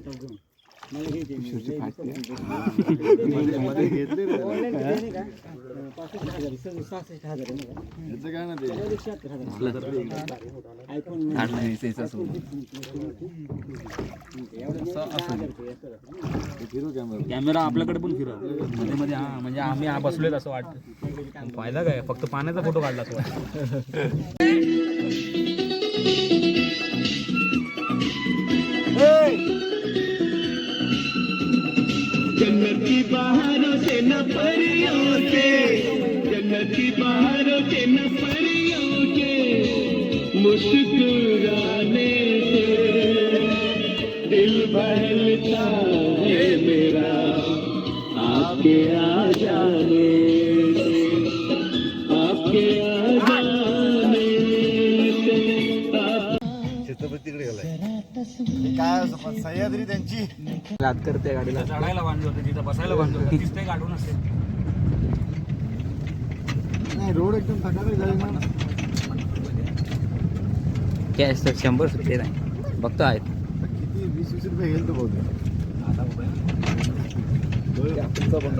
मला घ्यायचे शिवची फाटते. मध्ये घेतले रे ऑनलाईन किती का 65,000 66,000 आहे ना याचं काय ना ते 76,000 आयफोन कॅमेरा आपल्याकडे पण फिरव मध्ये मध्ये. हा म्हणजे आम्ही बसलोय असं वाटतं. फायदा काय, फक्त पाण्याचा फोटो काढला असं वाटतं. जन्नती बहारों से न परियों से, जन्नती बहारों से न परियों के मुस्कुराने से दिल बहलता है मेरा आपके आ जाने से, आपके आ जाने से. छत्रपतीकडे गेलाय काय असं पण सह्याद्री त्यांची रात करते गाडीला चढायला बांधलं होतं, तिथं बसायला बांधलं होतं. तीच ते गाडून असेल. नाही रोड एकदम थकावी झाली ना. कॅश तर 100 सुट्टे नाही बघतो आहेत. किती 20-20 रुपये घेईल तो बहुतेक. आता तुमचा पण